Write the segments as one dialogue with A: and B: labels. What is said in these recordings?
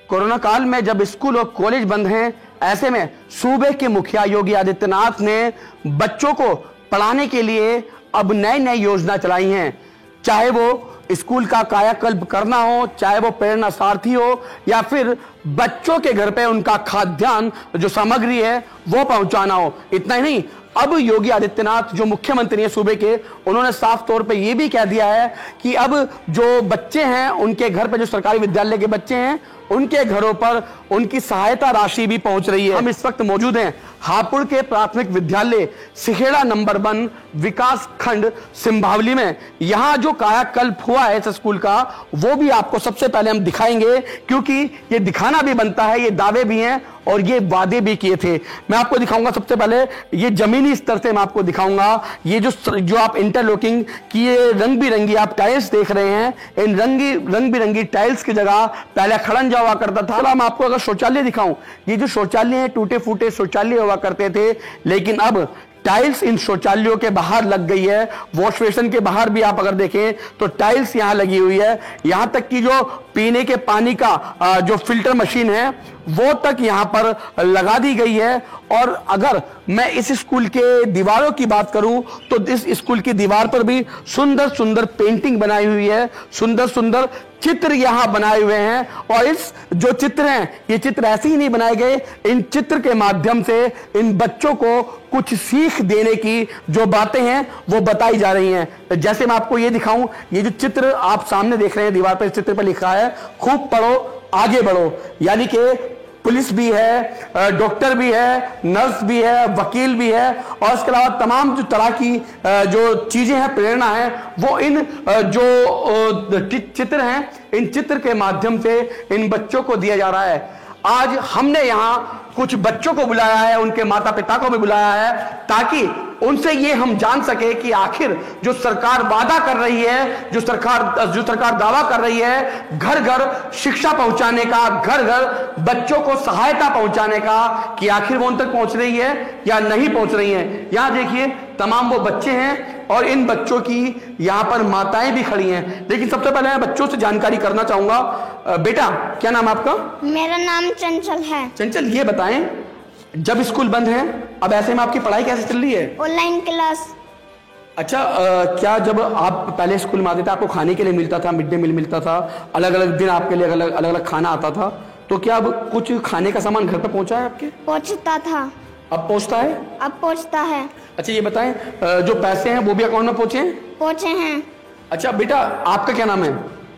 A: Corona काल में जब स्कूल और कॉलेज बंद हैं, ऐसे में सूबे के मुखिया योगी आदित्यनाथ ने बच्चों को पढ़ाने के लिए अब नई नई योजना चलाई हैं। चाहे वो स्कूल का कायाकल्प करना हो, चाहे वो प्रेरणा सारथी हो, या फिर बच्चों के घर पे उनका खाद्यान्न जो सामग्री है वो पहुंचाना हो। इतना ही नहीं, अब योगी आदित्यनाथ जो मुख्यमंत्री हैं सूबे के, उन्होंने साफ तौर पे ये भी कह दिया है कि अब जो बच्चे हैं उनके घर पे, जो सरकारी विद्यालय के बच्चे हैं उनके घरों पर उनकी सहायता राशि भी पहुंच रही है। हम इस वक्त मौजूद हैं हापुड़ के प्राथमिक विद्यालय सिखेड़ा नंबर 1 विकास खंड सिंभावली में। यहां जो कायाकल्प हुआ है इस स्कूल का, वो भी आपको सबसे पहले हम दिखाएंगे, क्योंकि ये दिखाना भी बनता है, ये दावे भी हैं और ये वादे भी किए थे। मैं आपको दिखाऊंगा सबसे पहले ये जमीनी स्तर से मैं आपको दिखाऊंगा ये जो आप इंटरलॉकिंग की ये रंग बिरंगी आप टाइल्स देख रहे हैं, इन रंग बिरंगी टाइल्स की जगह पहले खड़ंजा हुआ करता था। मैं आपको अगर शौचालय दिखाऊं, ये जो शौचालय है टूटे फूटे शौचालय हुआ करते थे, लेकिन अब टाइल्स इन शौचालयों के बाहर लग गई है। वॉश बेसिन के बाहर भी आप अगर देखें तो टाइल्स यहां लगी हुई है। यहां तक कि जो पीने के पानी का जो फिल्टर मशीन है वो तक यहां पर लगा दी गई है। और अगर मैं इस स्कूल के दीवारों की बात करूं तो इस स्कूल की दीवार पर भी सुंदर सुंदर पेंटिंग बनाई हुई है, सुंदर सुंदर चित्र यहां बनाए हुए हैं। और इस जो चित्र हैं, ये चित्र ऐसे ही नहीं बनाए गए, इन चित्र के माध्यम से इन बच्चों को कुछ सीख देने की जो बातें हैं वो बताई जा रही हैं। जैसे मैं आपको ये दिखाऊं, ये जो चित्र आप सामने देख रहे हैं दीवार पर, इस चित्र पर लिखा है खूब पढ़ो आगे बढ़ो। यानी कि पुलिस भी है, डॉक्टर भी है, नर्स भी है, वकील भी है, और इसके अलावा तमाम जो तरह की जो चीजें हैं, प्रेरणा है, वो इन जो चित्र हैं, इन चित्र के माध्यम से इन बच्चों को दिया जा रहा है। आज हमने यहां कुछ बच्चों को बुलाया है, उनके माता पिता को भी बुलाया है, ताकि उनसे ये हम जान सके कि आखिर जो सरकार वादा कर रही है, जो सरकार दावा कर रही है घर घर शिक्षा पहुंचाने का, घर घर बच्चों को सहायता पहुंचाने का, कि आखिर वो उन तक पहुंच रही है या नहीं पहुंच रही है। यहां देखिए तमाम वो बच्चे हैं और इन बच्चों की यहां पर माताएं भी खड़ी हैं। लेकिन सबसे पहले मैं बच्चों से जानकारी करना चाहूंगा। बेटा, क्या नाम आपका?
B: मेरा नाम चंचल है।
A: चंचल, ये बताएं, जब स्कूल बंद है अब ऐसे में आपकी पढ़ाई कैसे चल रही है?
B: Online class.
A: अच्छा, क्या जब आप पहले स्कूल में आते थे आपको खाने के लिए मिलता था, मिड डे मील मिलता था, अलग अलग दिन आपके लिए अलग अलग खाना आता था, तो क्या अब कुछ खाने का सामान घर पर पहुंचा है आपके?
B: पहुंचता था।
A: अब पहुंचता है?
B: अब पहुंचता है।
A: अच्छा, ये बताएं, जो पैसे हैं वो भी अकाउंट में पहुंचे हैं?
B: पहुंचे हैं।
A: अच्छा बेटा, आपका क्या नाम है?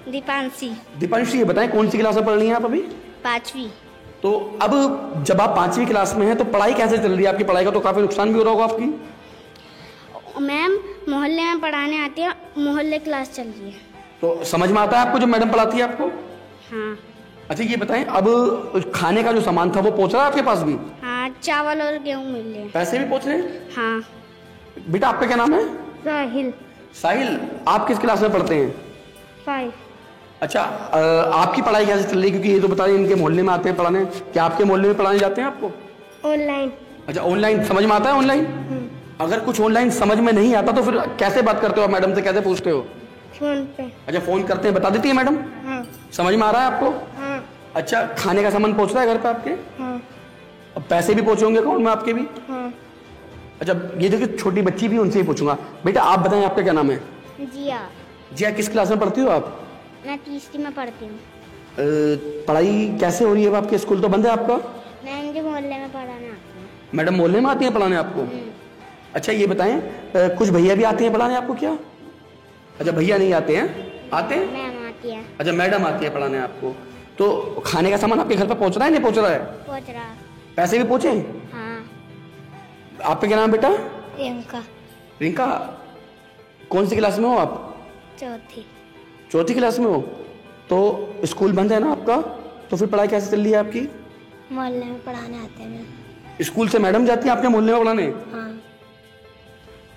B: दीपांशी।
A: दीपांशी, ये बताएं कौन सी क्लास में पढ़ रही हैं आप अभी?
B: 5वीं।
A: तो अब जब आप 5वीं क्लास में हैं तो पढ़ाई कैसे चल रही है आपकी? पढ़ाई का तो काफी नुकसान भी हो रहा होगा आपकी।
B: मैम मोहल्ले में पढ़ाने आती है, मोहल्ले क्लास चल रही है।
A: तो समझ में आता है आपको जो मैडम पढ़ाती है आपको?
B: हाँ।
A: अच्छा, ये बताएं, अब खाने का जो सामान था वो पहुंच रहा है आपके पास भी?
B: हाँ, चावल और गेहूँ मिल रहे हैं।
A: पैसे भी पहुंच रहे हैं?
B: हाँ।
A: बेटा, आपका क्या नाम है?
B: साहिल।
A: साहिल, आप किस क्लास में पढ़ते हैं?
B: 5।
A: अच्छा, आपकी पढ़ाई कैसे चल रही है? क्योंकि ये तो बता रहे इनके मोहल्ले में आते हैं पढ़ाने, क्या आपके मोहल्ले में पढ़ाने जाते हैं आपको?
B: ऑनलाइन।
A: अच्छा, ऑनलाइन समझ में आता है? ऑनलाइन अगर कुछ ऑनलाइन समझ में नहीं आता तो फिर कैसे बात करते हो आप मैडम से, कैसे पूछते हो?
B: फोन पे।
A: अच्छा, फोन करते हैं, बता देती है मैडम?
B: हाँ।
A: समझ में आ रहा है आपको?
B: हाँ।
A: अच्छा, खाने का सामान पहुंच रहा है घर पे आपके?
B: हाँ।
A: अब पैसे भी पहुंचे होंगे अकाउंट में आपके भी?
B: हाँ।
A: अच्छा, ये देखिए छोटी बच्ची भी, उनसे ही पूछूंगा। बेटा, आप बताएं आपका क्या नाम है?
B: जिया।
A: जिया, किस क्लास में पढ़ती हो आप?
B: मैं 3री में पढ़ती हूँ।
A: पढ़ाई कैसे हो रही है आपके? स्कूल तो बंद है आपका?
B: मैं इनके मोहल्ले में पढ़ाने आती हूँ।
A: मैडम मोहल्ले में आती हैं पढ़ाने आपको? अच्छा, ये बताएं, कुछ भैया भी आते हैं पढ़ाने आपको क्या? अच्छा, भैया नहीं आते हैं? आते हैं?
B: मैम आती है।
A: अच्छा, मैडम आती है पढ़ाने आपको। तो खाने का सामान आपके घर पर पहुंच रहा है नहीं पहुंच रहा है?
B: पहुंच रहा।
A: पैसे भी पहुंचे?
B: हाँ।
A: आपका क्या नाम बेटा?
B: प्रियंका।
A: रिंका, कौन सी क्लास में हो आप?
B: 4थी।
A: 4थी क्लास में हो? तो स्कूल बंद है ना आपका, तो फिर पढ़ाई कैसे चल रही है आपकी?
B: मोहल्ले में पढ़ाने आते हैं मैम।
A: स्कूल से मैडम जाती है आपके मोहल्ले में पढ़ाने?
B: हाँ।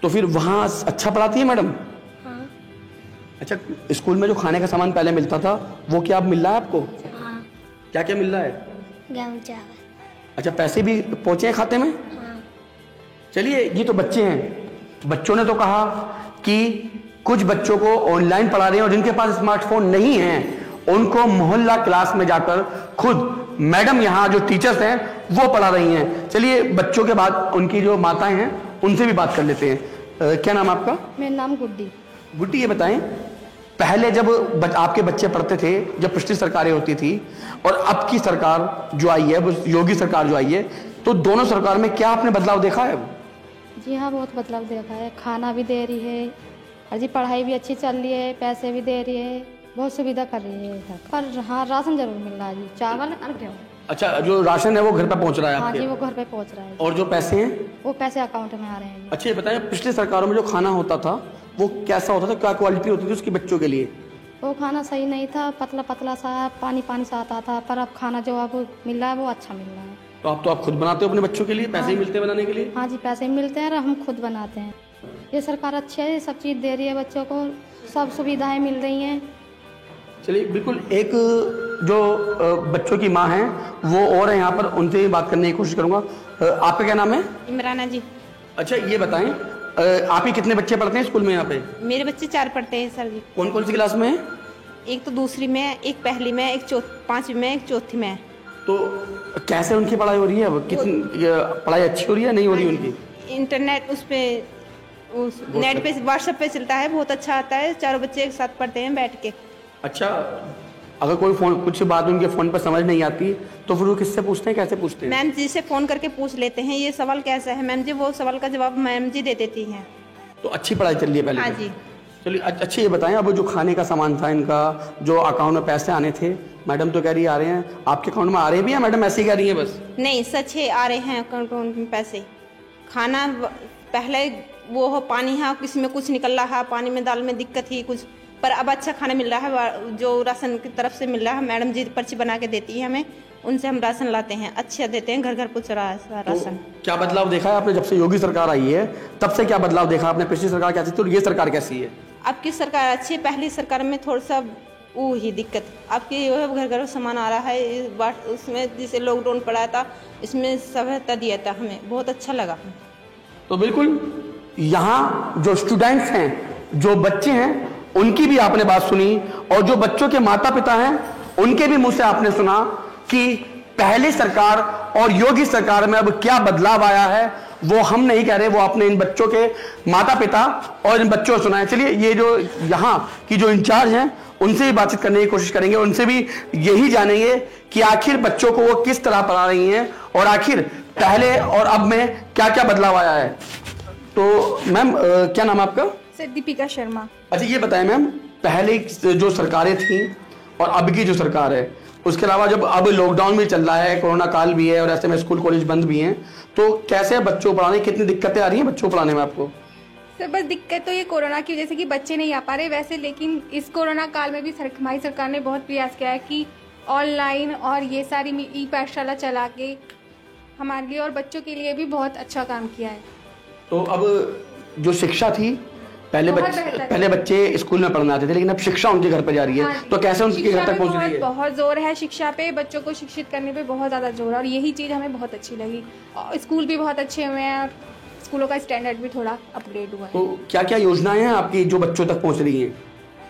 A: तो फिर वहाँ अच्छा पढ़ाती है मैडम?
B: हाँ।
A: अच्छा, स्कूल में जो खाने का सामान पहले मिलता था वो क्या अब मिल रहा है आपको?
B: हाँ।
A: क्या क्या मिल रहा है?
B: गेहूँ चावल।
A: अच्छा, पैसे भी पहुंचे हैं खाते में?
B: हाँ।
A: चलिए, ये तो बच्चे हैं, बच्चों ने तो कहा कि कुछ बच्चों को ऑनलाइन पढ़ा रहे हैं और जिनके पास स्मार्टफोन नहीं है उनको मोहल्ला क्लास में जाकर खुद मैडम यहाँ जो टीचर्स हैं वो पढ़ा रही हैं। चलिए बच्चों के बाद उनकी जो माताएं हैं उनसे भी बात कर लेते हैं। क्या नाम आपका?
B: मेरा नाम गुड्डी।
A: गुड्डी, ये बताएं, पहले जब आपके बच्चे पढ़ते थे, जब पिछली सरकारें होती थी और अब की सरकार जो आई है, वो योगी सरकार जो आई है, तो दोनों सरकार में क्या आपने बदलाव देखा है?
C: जी हाँ, बहुत बदलाव देखा है। खाना भी दे रही है और जी पढ़ाई भी अच्छी चल रही है, पैसे भी दे रही है, बहुत सुविधा कर रही है इधर। पर हाँ, राशन जरूर मिल रहा है जी, चावल और गेहूँ।
A: अच्छा, जो राशन है वो घर पे पहुंच रहा है
C: हाँ
A: आपके?
C: जी, वो घर पे पहुंच रहा है।
A: और जो पैसे हैं
C: वो पैसे अकाउंट में आ रहे हैं।
A: अच्छा, ये बताएं, पिछली सरकारों में जो खाना होता था वो कैसा होता था, क्या क्वालिटी होती थी उसकी बच्चों के लिए?
C: वो खाना सही नहीं था, पतला पतला सा, पानी पानी सा आता था। पर अब खाना जो अब मिल रहा है वो अच्छा मिल रहा है।
A: तो आप खुद बनाते हो अपने बच्चों के लिए? पैसे ही मिलते हैं बनाने के लिए?
C: हाँ जी, पैसे मिलते हैं और हम खुद बनाते हैं। ये सरकार अच्छी है, सब चीज़ दे रही है बच्चों को, सब सुविधाएं मिल रही हैं।
A: चलिए, बिल्कुल एक जो बच्चों की माँ है वो और है यहाँ पर, उनसे भी बात करने की कोशिश करूंगा। आपका क्या नाम है?
D: इमराना जी।
A: अच्छा, ये बताएं, आप ही कितने बच्चे पढ़ते हैं स्कूल में यहाँ पे?
D: मेरे बच्चे 4 पढ़ते हैं सर जी।
A: कौन कौन सी क्लास में है?
D: एक तो दूसरी में, एक पहली में, एक 5वीं में, एक 4थी में।
A: तो कैसे उनकी पढ़ाई हो रही है? कितनी पढ़ाई अच्छी हो रही है, नहीं हो रही उनकी?
D: इंटरनेट उस पे, उस नेट पे, व्हाट्सएप पे चलता है, बहुत अच्छा आता है। चारों बच्चे एक साथ पढ़ते हैं बैठ के।
A: अच्छा, अगर कोई फोन कुछ बात उनके फोन पर समझ नहीं आती तो फिर वो किससे पूछते हैं, कैसे पूछते हैं?
D: मैम जी से फोन करके पूछ लेते हैं, ये सवाल कैसा है मैम जी, वो सवाल का जवाब मैम जी दे देती हैं।
A: तो अच्छी पढ़ाई चल रही है पहले?
D: हाँ
A: से?
D: जी।
A: चलिए, अच्छा ये बताएं, अब जो खाने का सामान था इनका, जो अकाउंट में पैसे आने थे, मैडम तो कह रही आ रहे हैं, आपके अकाउंट में आ रहे भी हैं? मैडम ऐसे ही कह रही है बस?
D: नहीं, सच है, आ रहे हैं अकाउंट में पैसे। खाना पहले वो हो, पानी है किसी में कुछ निकल रहा है, पानी में दाल में दिक्कत ही कुछ, पर अब अच्छा खाना मिल रहा है, जो राशन की तरफ से मिल रहा है। मैडम जी पर्ची बना के देती है हमें, उनसे हम राशन लाते हैं, अच्छा देते हैं, घर घर पहुंच रहा है राशन।
A: तो क्या बदलाव देखा है आपने जब से योगी सरकार आई है, तब से क्या बदलाव देखा आपने? पिछली सरकार कैसी थी और ये सरकार कैसी है?
D: अब की सरकार अच्छी है, पहली सरकार में थोड़ा सा वो ही दिक्कत। आपके घर घर सामान आ रहा है, उसमें जैसे लॉकडाउन पड़ा था, इसमें सहायता दिया था, हमें बहुत अच्छा लगा।
A: तो बिल्कुल यहाँ जो स्टूडेंट्स हैं, जो बच्चे हैं, उनकी भी आपने बात सुनी, और जो बच्चों के माता पिता हैं उनके भी मुंह से आपने सुना कि पहली सरकार और योगी सरकार में अब क्या बदलाव आया है। वो हम नहीं कह रहे, वो आपने इन बच्चों के माता पिता और इन बच्चों को सुना है। चलिए, ये जो यहाँ की जो इंचार्ज हैं उनसे भी बातचीत करने की कोशिश करेंगे, उनसे भी यही जानेंगे कि आखिर बच्चों को वो किस तरह पढ़ा रही हैं और आखिर पहले और अब में क्या क्या बदलाव आया है। तो मैम, क्या नाम आपका?
E: सर, दीपिका शर्मा।
A: अच्छा, ये बताएं मैम, पहले जो सरकारें थी और अब की जो सरकार है, उसके अलावा जब अब लॉकडाउन भी चल रहा है, कोरोना काल भी है और ऐसे में स्कूल कॉलेज बंद भी हैं, तो कैसे बच्चों को पढ़ाने, कितनी दिक्कतें आ रही हैं बच्चों को पढ़ाने में आपको?
E: सर, बस दिक्कत तो ये कोरोना की वजह से कि बच्चे नहीं आ पा रहे वैसे, लेकिन इस कोरोना काल में भी हमारी सरकार ने बहुत प्रयास किया है कि ऑनलाइन और ये सारी ई पाठशाला चला के हमारे लिए और बच्चों के लिए भी बहुत अच्छा काम किया है।
A: तो अब जो शिक्षा थी, पहले बच्चे स्कूल में पढ़ने आते थे, लेकिन अब शिक्षा उनके घर पर जा रही है।
E: हाँ,
A: तो कैसे उनके घर तक पहुंच रही है?
E: बहुत जोर है शिक्षा पे, बच्चों को शिक्षित करने पे बहुत ज्यादा जोर है, और यही चीज हमें बहुत अच्छी लगी। और स्कूल भी बहुत अच्छे हुए हैं और स्कूलों का स्टैंडर्ड भी थोड़ा अपग्रेड हुआ है।
A: तो क्या क्या योजनाएं हैं आपकी जो बच्चों तक पहुंच रही हैं?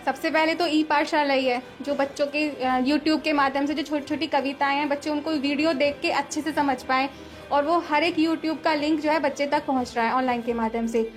E: सबसे पहले तो ई पाठशाला ही है, जो बच्चों के यूट्यूब के माध्यम से जो छोटी छोटी कविताएं हैं, बच्चे उनको वीडियो देख के अच्छे से समझ पाएं, और वो हर एक यूट्यूब का लिंक जो है बच्चे तक पहुंच रहा है ऑनलाइन के माध्यम से।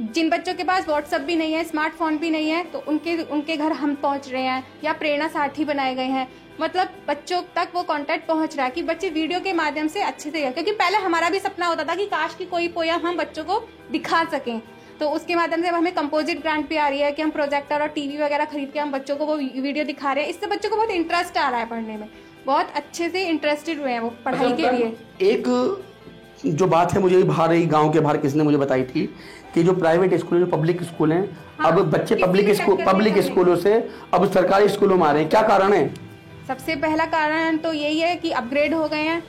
E: जिन बच्चों के पास व्हाट्सएप भी नहीं है, स्मार्टफोन भी नहीं है, तो उनके घर हम पहुंच रहे हैं, या प्रेरणा साथी बनाए गए हैं। मतलब बच्चों तक वो कंटेंट पहुंच रहा है कि बच्चे वीडियो के माध्यम से अच्छे से, क्योंकि पहले हमारा भी सपना होता था कि काश की कोई पोयम हम बच्चों को दिखा सकें, तो उसके माध्यम से हमें कंपोजिट ग्रांट भी आ रही है कि हम प्रोजेक्टर और टीवी वगैरह खरीद के हम बच्चों को वो वीडियो दिखा रहे हैं। इससे बच्चों को बहुत इंटरेस्ट आ रहा है पढ़ने में, बहुत अच्छे से इंटरेस्टेड हुए हैं वो पढ़ाई के लिए।
A: एक जो बात है मुझे बाहर ही गांव के बाहर किसी ने मुझे बताई थी कि जो प्राइवेट स्कूल है, जो पब्लिक स्कूल हैं,
E: हाँ,
A: अब बच्चे पब्लिक स्कूलों से अब सरकारी स्कूलों में आ रहे हैं। क्या कारण है?
E: सबसे पहला कारण तो यही है कि अपग्रेड हो गए हैं,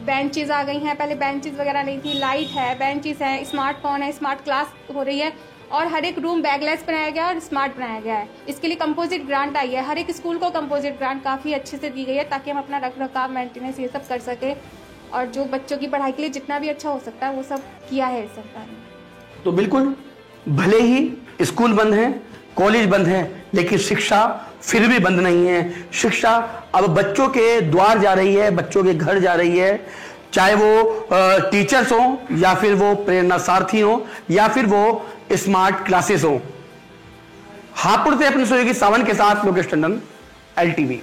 E: बेंचेस आ गई हैं, पहले बेंचेस वगैरह नहीं थी, लाइट है, बेंचेस है, स्मार्टफोन है, स्मार्ट क्लास हो रही है, और हर एक रूम बैगलेस बनाया गया और स्मार्ट बनाया गया है। इसके लिए कंपोजिट ग्रांट आई है, हर एक स्कूल को कंपोजिट ग्रांट काफ़ी अच्छे से दी गई है ताकि हम अपना रख रखाव, मेंटेनेंस ये सब कर सके, और जो बच्चों की पढ़ाई के लिए जितना भी अच्छा हो सकता है वो सब किया है सरकार ने।
A: तो बिल्कुल, भले ही स्कूल बंद हैं, कॉलेज बंद हैं, लेकिन शिक्षा फिर भी बंद नहीं है। शिक्षा अब बच्चों के द्वार जा रही है, बच्चों के घर जा रही है, चाहे वो टीचर्स हो या फिर वो प्रेरणा सारथी हो या फिर वो स्मार्ट क्लासेस हो। हापुड़ से अपने सहयोगी सावन के साथ लोकेश टंडन, LTV।